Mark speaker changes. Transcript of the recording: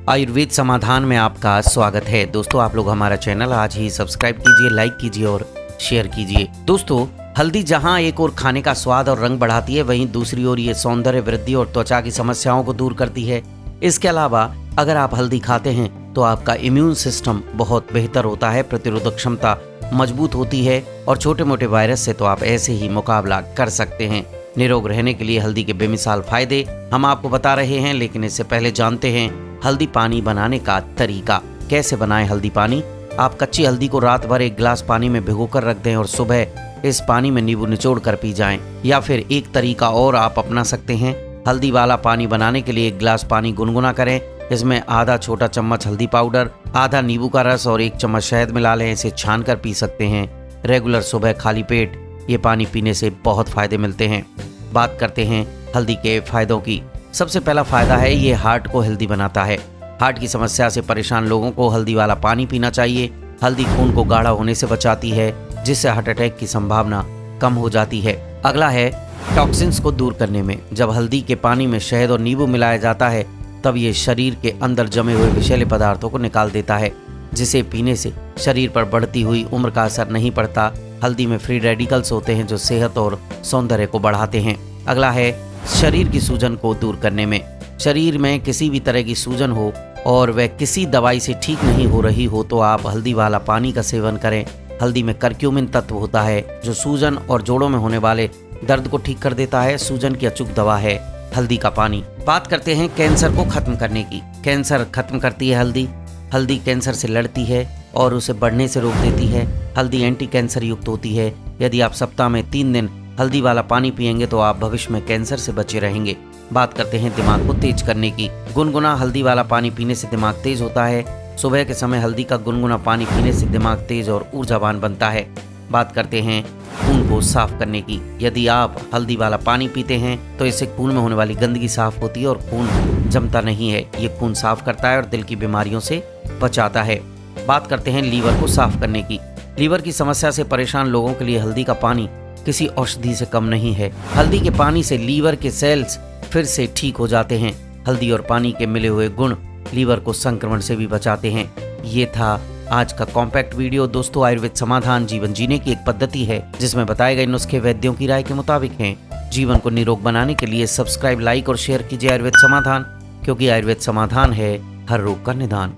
Speaker 1: आयुर्वेद समाधान में आपका स्वागत है। दोस्तों, आप लोग हमारा चैनल आज ही सब्सक्राइब कीजिए, लाइक कीजिए और शेयर कीजिए। दोस्तों, हल्दी जहां एक ओर खाने का स्वाद और रंग बढ़ाती है, वहीं दूसरी ओर ये सौंदर्य वृद्धि और त्वचा की समस्याओं को दूर करती है। इसके अलावा अगर आप हल्दी खाते हैं तो आपका इम्यून सिस्टम बहुत बेहतर होता है, प्रतिरोधक क्षमता मजबूत होती है और छोटे मोटे वायरस से तो आप ऐसे ही मुकाबला कर सकते हैं। निरोग रहने के लिए हल्दी के बेमिसाल फायदे हम आपको बता रहे हैं, लेकिन इससे पहले जानते हैं हल्दी पानी बनाने का तरीका। कैसे बनाएं हल्दी पानी? आप कच्ची हल्दी को रात भर एक गिलास पानी में भिगोकर रख दें और सुबह इस पानी में नींबू निचोड़ कर पी जाएं। या फिर एक तरीका और आप अपना सकते हैं। हल्दी वाला पानी बनाने के लिए एक गिलास पानी गुनगुना करें, इसमें आधा छोटा चम्मच हल्दी पाउडर, आधा नींबू का रस और 1 चम्मच शहद मिला लें। इसे छान कर पी सकते हैं। रेगुलर सुबह खाली पेट ये पानी पीने से बहुत फायदे मिलते हैं। बात करते हैं हल्दी के फायदों की। सबसे पहला फायदा है ये हार्ट को हेल्दी बनाता है। हार्ट की समस्या से परेशान लोगों को हल्दी वाला पानी पीना चाहिए। हल्दी खून को गाढ़ा होने से बचाती है, जिससे हार्ट अटैक की संभावना कम हो जाती है। अगला है टॉक्सिन्स को दूर करने में। जब हल्दी के पानी में शहद और नींबू मिलाया जाता है तब ये शरीर के अंदर जमे हुए विषैले पदार्थों को निकाल देता है, जिसे पीने से शरीर पर बढ़ती हुई उम्र का असर नहीं पड़ता। हल्दी में फ्री रेडिकल्स होते हैं जो सेहत और सौंदर्य को बढ़ाते हैं। अगला है शरीर की सूजन को दूर करने में। शरीर में किसी भी तरह की सूजन हो और वह किसी दवाई से ठीक नहीं हो रही हो तो आप हल्दी वाला पानी का सेवन करें। हल्दी में करक्यूमिन तत्व होता है जो सूजन और जोड़ों में होने वाले दर्द को ठीक कर देता है। सूजन की अचूक दवा है हल्दी का पानी। बात करते हैं कैंसर को खत्म करने की। कैंसर खत्म करती है हल्दी। हल्दी कैंसर से लड़ती है और उसे बढ़ने से रोक देती है। हल्दी एंटी कैंसर युक्त होती है। यदि आप सप्ताह में 3 दिन हल्दी वाला पानी पिएंगे तो आप भविष्य में कैंसर से बचे रहेंगे। बात करते हैं दिमाग को तेज करने की। गुनगुना हल्दी वाला पानी पीने से दिमाग तेज होता है। सुबह के समय हल्दी का गुनगुना पानी पीने से दिमाग तेज और ऊर्जावान बनता है। बात करते हैं खून को साफ करने की। यदि आप हल्दी वाला पानी पीते हैं तो इससे खून में होने वाली गंदगी साफ होती है और खून जमता नहीं है। ये खून साफ करता है और दिल की बीमारियों से बचाता है। बात करते हैं लीवर को साफ करने की। लीवर की समस्या से परेशान लोगों के लिए हल्दी का पानी किसी औषधि से कम नहीं है। हल्दी के पानी से लीवर के सेल्स फिर से ठीक हो जाते हैं। हल्दी और पानी के मिले हुए गुण लीवर को संक्रमण से भी बचाते हैं। ये था आज का कॉम्पैक्ट वीडियो। दोस्तों, आयुर्वेद समाधान जीवन जीने की एक पद्धति है जिसमें बताए गए नुस्खे वैद्यों की राय के मुताबिक हैं। जीवन को निरोग बनाने के लिए सब्सक्राइब, लाइक और शेयर कीजिए आयुर्वेद समाधान, क्योंकि आयुर्वेद समाधान है हर रोग का निदान।